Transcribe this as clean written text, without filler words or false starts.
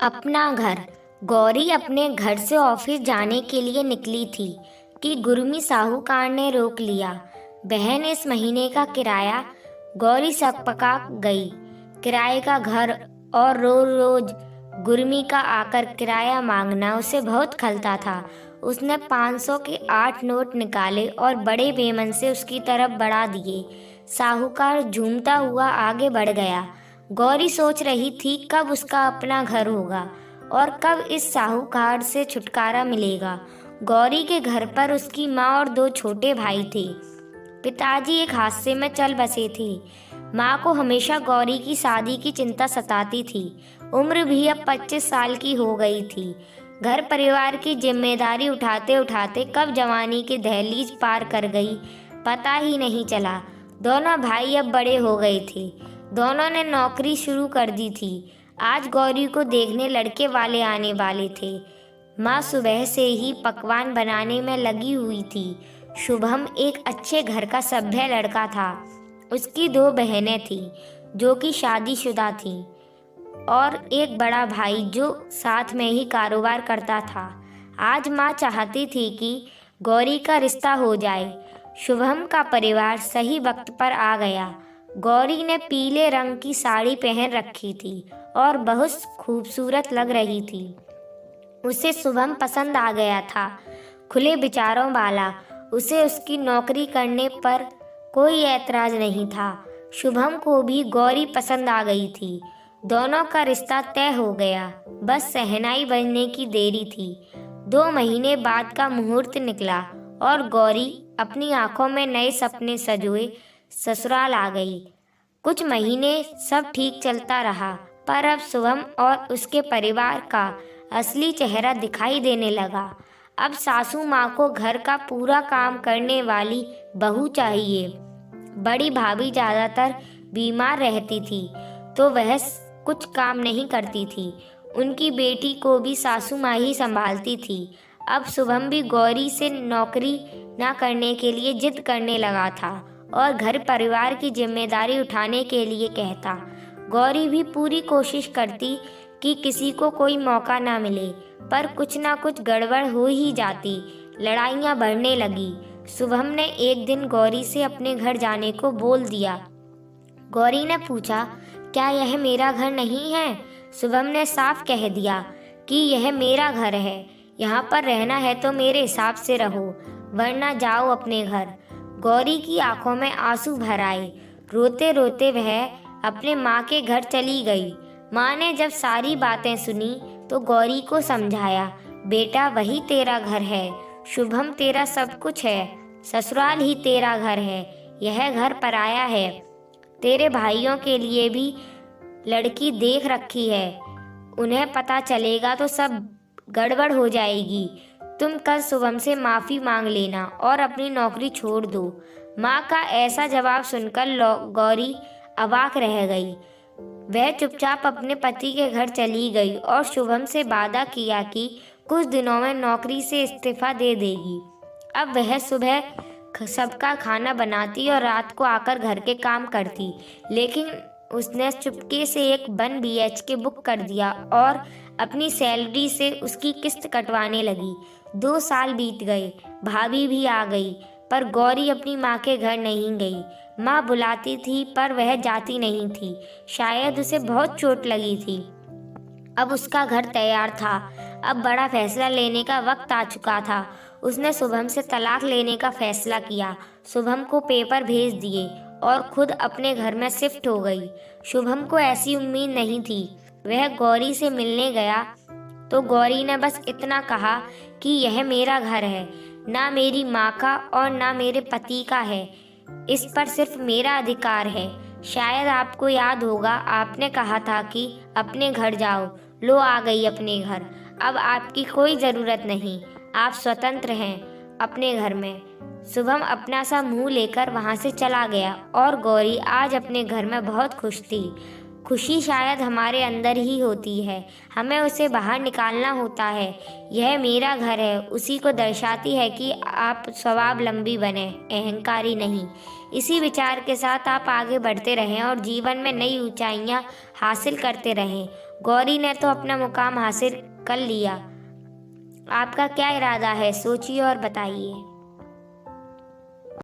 अपना घर। गौरी अपने घर से ऑफिस जाने के लिए निकली थी कि गुरमी साहूकार ने रोक लिया। बहन, इस महीने का किराया। गौरी सकपका गई। किराए का घर और रोज रोज गुरमी का आकर किराया मांगना उसे बहुत खलता था। उसने 500 के 8 नोट निकाले और बड़े बेमन से उसकी तरफ बढ़ा दिए। साहूकार झूमता हुआ आगे बढ़ गया। गौरी सोच रही थी कब उसका अपना घर होगा और कब इस साहूकार से छुटकारा मिलेगा। गौरी के घर पर उसकी माँ और 2 छोटे भाई थे। पिताजी एक हादसे में चल बसे थे। माँ को हमेशा गौरी की शादी की चिंता सताती थी। उम्र भी अब 25 साल की हो गई थी। घर परिवार की जिम्मेदारी उठाते उठाते कब जवानी की दहलीज पार कर गई पता ही नहीं चला। दोनों भाई अब बड़े हो गए थे। दोनों ने नौकरी शुरू कर दी थी। आज गौरी को देखने लड़के वाले आने वाले थे। माँ सुबह से ही पकवान बनाने में लगी हुई थी। शुभम एक अच्छे घर का सभ्य लड़का था। उसकी 2 बहनें थीं जो कि शादीशुदा थीं और एक बड़ा भाई जो साथ में ही कारोबार करता था। आज माँ चाहती थी कि गौरी का रिश्ता हो जाए। शुभम का परिवार सही वक्त पर आ गया। गौरी ने पीले रंग की साड़ी पहन रखी थी और बहुत खूबसूरत लग रही थी। उसे शुभम पसंद आ गया था। खुले विचारों वाला। उसे उसकी नौकरी करने पर कोई ऐतराज नहीं था। शुभम को भी गौरी पसंद आ गई थी। दोनों का रिश्ता तय हो गया। बस शहनाई बजने की देरी थी। 2 महीने बाद का मुहूर्त निकला और गौरी अपनी आंखों में नए सपने सजोए ससुराल आ गई। कुछ महीने सब ठीक चलता रहा, पर अब शुभम और उसके परिवार का असली चेहरा दिखाई देने लगा। अब सासू माँ को घर का पूरा काम करने वाली बहू चाहिए। बड़ी भाभी ज़्यादातर बीमार रहती थी तो वह कुछ काम नहीं करती थी। उनकी बेटी को भी सासू माँ ही संभालती थी। अब शुभम भी गौरी से नौकरी न करने के लिए जिद करने लगा था और घर परिवार की जिम्मेदारी उठाने के लिए कहता। गौरी भी पूरी कोशिश करती कि किसी को कोई मौका ना मिले, पर कुछ ना कुछ गड़बड़ हो ही जाती। लड़ाइयाँ बढ़ने लगी। शुभम ने एक दिन गौरी से अपने घर जाने को बोल दिया। गौरी ने पूछा, क्या यह मेरा घर नहीं है? शुभम ने साफ कह दिया कि यह मेरा घर है। यहाँ पर रहना है तो मेरे हिसाब से रहो, वरना जाओ अपने घर। गौरी की आंखों में आंसू भर आए। रोते रोते वह अपने माँ के घर चली गई। माँ ने जब सारी बातें सुनी तो गौरी को समझाया, बेटा वही तेरा घर है। शुभम तेरा सब कुछ है। ससुराल ही तेरा घर है। यह घर पराया है। तेरे भाइयों के लिए भी लड़की देख रखी है। उन्हें पता चलेगा तो सब गड़बड़ हो जाएगी। तुम कल शुभम से माफ़ी मांग लेना और अपनी नौकरी छोड़ दो। माँ का ऐसा जवाब सुनकर गौरी अवाक रह गई। वह चुपचाप अपने पति के घर चली गई और शुभम से वादा किया कि कुछ दिनों में नौकरी से इस्तीफा दे देगी। अब वह सुबह सबका खाना बनाती और रात को आकर घर के काम करती, लेकिन उसने चुपके से एक 1 BHK बुक कर दिया और अपनी सैलरी से उसकी किस्त कटवाने लगी। 2 साल बीत गए। भाभी भी आ गई, पर गौरी अपनी माँ के घर नहीं गई। माँ बुलाती थी पर वह जाती नहीं थी। शायद उसे बहुत चोट लगी थी। अब उसका घर तैयार था। अब बड़ा फैसला लेने का वक्त आ चुका था। उसने शुभम से तलाक लेने का फैसला किया। शुभम को पेपर भेज दिए और खुद अपने घर में शिफ्ट हो गई। शुभम को ऐसी उम्मीद नहीं थी। वह गौरी से मिलने गया तो गौरी ने बस इतना कहा कि यह मेरा घर है, ना मेरी माँ का और ना मेरे पति का है। इस पर सिर्फ मेरा अधिकार है। शायद आपको याद होगा, आपने कहा था कि अपने घर जाओ। लो आ गई अपने घर। अब आपकी कोई ज़रूरत नहीं। आप स्वतंत्र हैं अपने घर में। शुभम अपना सा मुंह लेकर वहाँ से चला गया और गौरी आज अपने घर में बहुत खुश थी। खुशी शायद हमारे अंदर ही होती है, हमें उसे बाहर निकालना होता है। यह मेरा घर है उसी को दर्शाती है कि आप स्वावलंबी बने, अहंकारी नहीं। इसी विचार के साथ आप आगे बढ़ते रहें और जीवन में नई ऊंचाइयां हासिल करते रहें। गौरी ने तो अपना मुकाम हासिल कर लिया। आपका क्या इरादा है, सोचिए और बताइए।